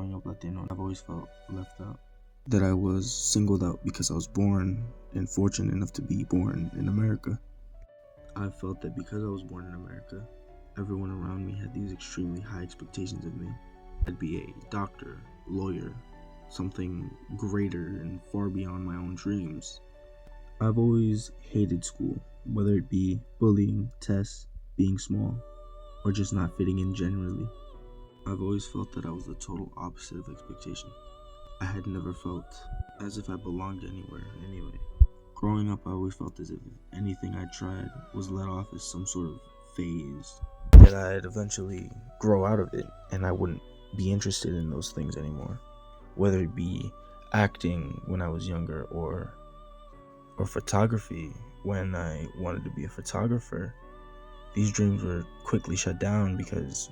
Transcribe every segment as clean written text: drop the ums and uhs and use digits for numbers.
growing up Latino, I've always felt left out. That I was singled out because I was born and fortunate enough to be born in America. I felt that because I was born in America, everyone around me had these extremely high expectations of me. I'd be a doctor, lawyer, something greater and far beyond my own dreams. I've always hated school, whether it be bullying, tests, being small, or just not fitting in generally. I've always felt that I was the total opposite of expectation. I had never felt as if I belonged anywhere anyway. Growing up, I always felt as if anything I tried was let off as some sort of phase, that I'd eventually grow out of it and I wouldn't be interested in those things anymore. Whether it be acting when I was younger or photography when I wanted to be a photographer. These dreams were quickly shut down because,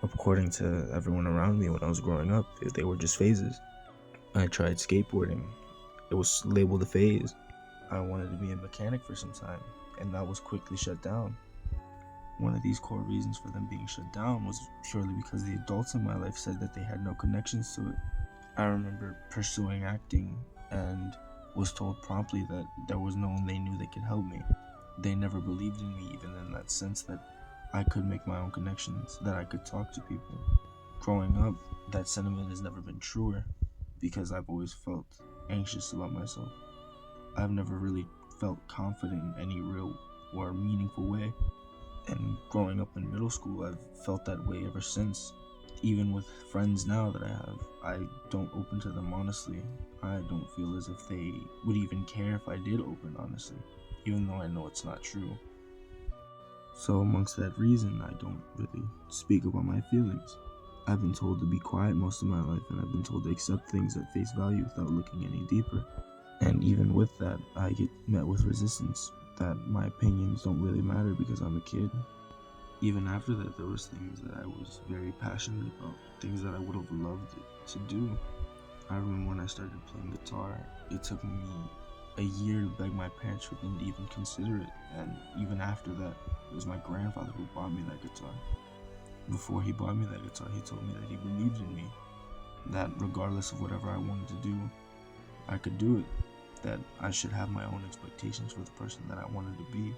according to everyone around me when I was growing up, they were just phases. I tried skateboarding. It was labeled a phase. I wanted to be a mechanic for some time, and that was quickly shut down. One of these core reasons for them being shut down was purely because the adults in my life said that they had no connections to it. I remember pursuing acting and was told promptly that there was no one they knew that could help me. They never believed in me, even in that sense that I could make my own connections, that I could talk to people. Growing up, that sentiment has never been truer because I've always felt anxious about myself. I've never really felt confident in any real or meaningful way. And growing up in middle school, I've felt that way ever since. Even with friends now that I don't open to them honestly. I don't feel as if they would even care if I did open honestly, even though I know it's not true. So amongst that reason, I don't really speak about my feelings. I've been told to be quiet most of my life, and I've been told to accept things at face value without looking any deeper. And even with that, I get met with resistance, that my opinions don't really matter because I'm a kid. Even after that, there was things that I was very passionate about, things that I would have loved to do. I remember when I started playing guitar, it took me a year to beg my parents for them to even consider it, and even after that, it was my grandfather who bought me that guitar. Before he bought me that guitar, he told me that he believed in me, that regardless of whatever I wanted to do, I could do it, that I should have my own expectations for the person that I wanted to be,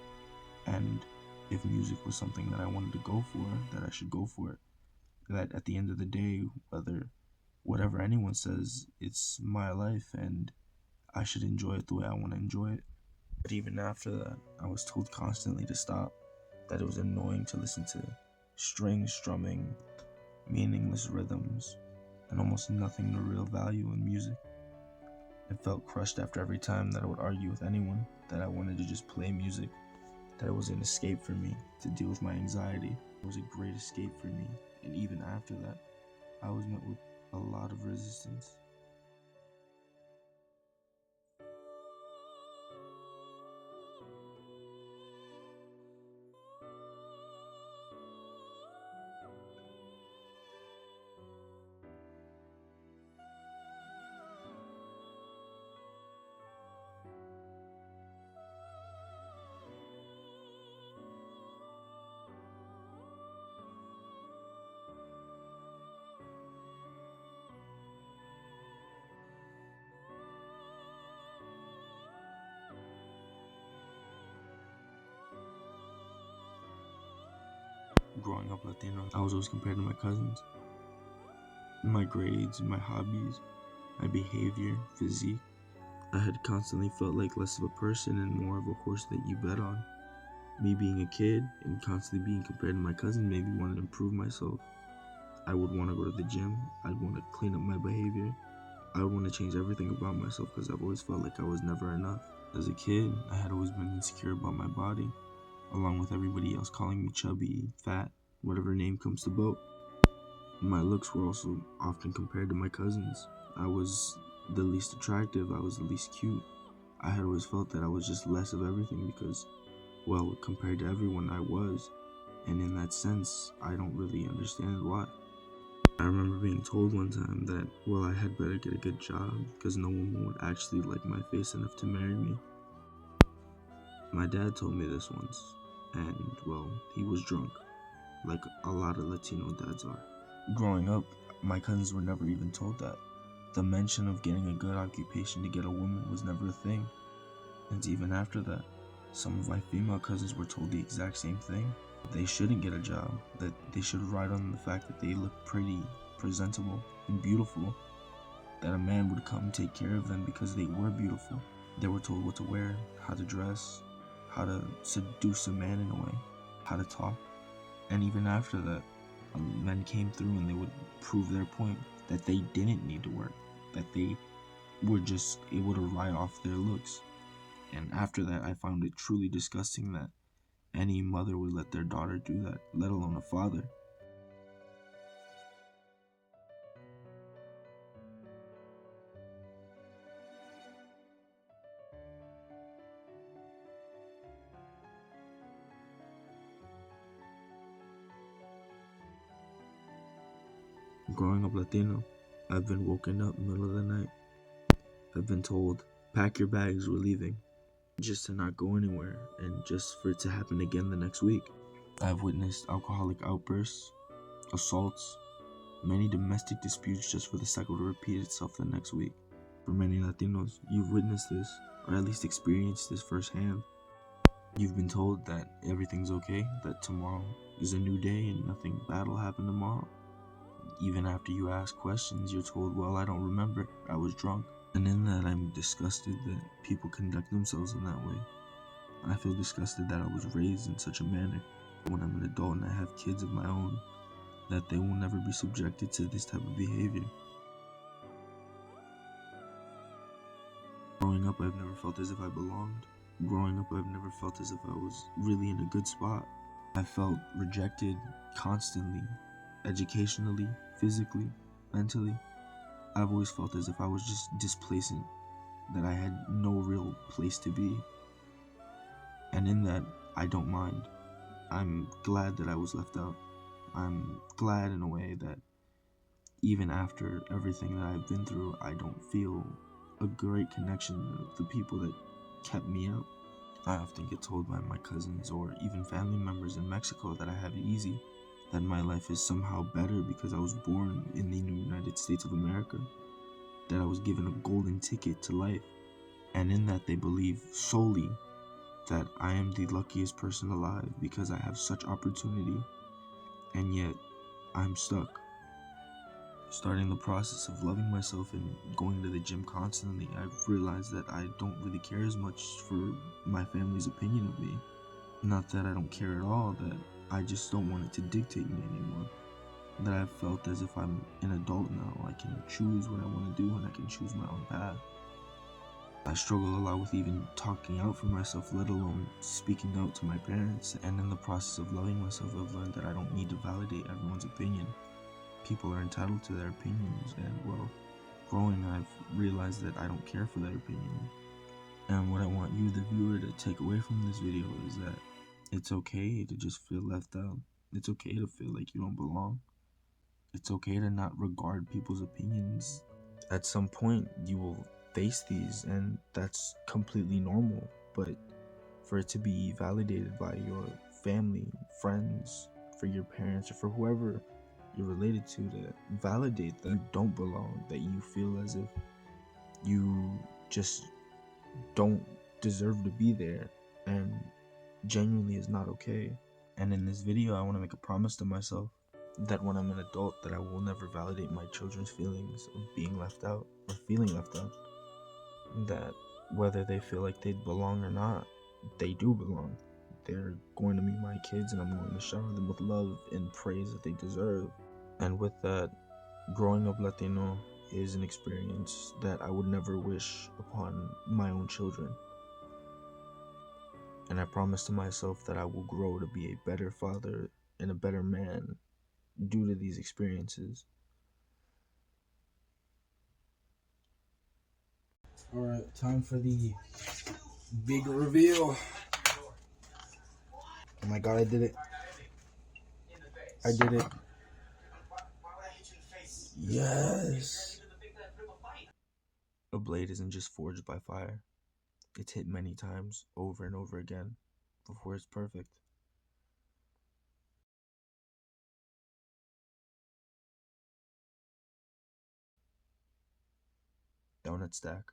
and if music was something that I wanted to go for, that I should go for it. That at the end of the day, whatever anyone says, it's my life and I should enjoy it the way I want to enjoy it. But even after that, I was told constantly to stop, that it was annoying to listen to strings strumming, meaningless rhythms, and almost nothing of real value in music. I felt crushed after every time that I would argue with anyone, that I wanted to just play music, that it was an escape for me to deal with my anxiety. It was a great escape for me, and even after that, I was met with a lot of resistance. Growing up Latino, I was always compared to my cousins. My grades, my hobbies, my behavior, physique. I had constantly felt like less of a person and more of a horse that you bet on. Me being a kid and constantly being compared to my cousin made me want to improve myself. I would want to go to the gym. I'd want to clean up my behavior. I would want to change everything about myself because I've always felt like I was never enough. As a kid, I had always been insecure about my body, along with everybody else calling me chubby, fat, whatever name comes to boat. My looks were also often compared to my cousins. I was the least attractive, I was the least cute. I had always felt that I was just less of everything because, well, compared to everyone I was, and in that sense, I don't really understand why. I remember being told one time that, well, I had better get a good job because no one would actually like my face enough to marry me. My dad told me this once, and, well, he was drunk, like a lot of Latino dads are. Growing up, My cousins were never even told that. The mention of getting a good occupation to get a woman was never a thing. And even after that, some of my female cousins were told the exact same thing. They shouldn't get a job, that they should ride on the fact that they look pretty, presentable, and beautiful, that a man would come take care of them because they were beautiful. They were told what to wear, how to dress, how to seduce a man in a way, how to talk. And even after that, men came through and they would prove their point that they didn't need to work, that they were just able to ride off their looks. And after that, I found it truly disgusting that any mother would let their daughter do that, let alone a father. Growing up Latino, I've been woken up middle of the night. I've been told, pack your bags, we're leaving, just to not go anywhere and just for it to happen again the next week. I've witnessed alcoholic outbursts, assaults, many domestic disputes just for the cycle to repeat itself the next week. For many Latinos, you've witnessed this, or at least experienced this firsthand. You've been told that everything's okay, that tomorrow is a new day and nothing bad will happen tomorrow. Even after you ask questions, you're told, well, I don't remember, I was drunk. And in that, I'm disgusted that people conduct themselves in that way. I feel disgusted that I was raised in such a manner. When I'm an adult and I have kids of my own, that they will never be subjected to this type of behavior. Growing up, I've never felt as if I belonged. Growing up, I've never felt as if I was really in a good spot. I felt rejected constantly, educationally, physically, mentally. I've always felt as if I was just displacent, that I had no real place to be. And in that, I don't mind. I'm glad that I was left out. I'm glad in a way that even after everything that I've been through, I don't feel a great connection with the people that kept me out. I often get told by my cousins or even family members in Mexico that I have it easy, that my life is somehow better because I was born in the United States of America, that I was given a golden ticket to life, and in that they believe solely that I am the luckiest person alive because I have such opportunity, and yet I'm stuck. Starting the process of loving myself and going to the gym constantly, I've realized that I don't really care as much for my family's opinion of me. Not that I don't care at all, that I just don't want it to dictate me anymore. That I've felt as if I'm an adult now. I can choose what I want to do and I can choose my own path. I struggle a lot with even talking out for myself, let alone speaking out to my parents. And in the process of loving myself, I've learned that I don't need to validate everyone's opinion. People are entitled to their opinions, and well, growing, I've realized that I don't care for their opinion. And what I want you, the viewer, to take away from this video is that it's okay to just feel left out. It's okay to feel like you don't belong. It's okay to not regard people's opinions. At some point, you will face these, and that's completely normal. But for it to be validated by your family, friends, for your parents, or for whoever you're related to validate that you don't belong, that you feel as if you just don't deserve to be there, and genuinely is not okay. And in this video, I want to make a promise to myself that when I'm an adult, that I will never validate my children's feelings of being left out or feeling left out. That whether they feel like they belong or not, they do belong. They're going to be my kids, and I'm going to shower them with love and praise that they deserve. And with that, growing up Latino is an experience that I would never wish upon my own children. And I promise to myself that I will grow to be a better father and a better man due to these experiences. Alright, time for the big reveal. Oh my god, I did it. I did it. Yes. A blade isn't just forged by fire. It's hit many times, over and over again, before it's perfect. donut stack.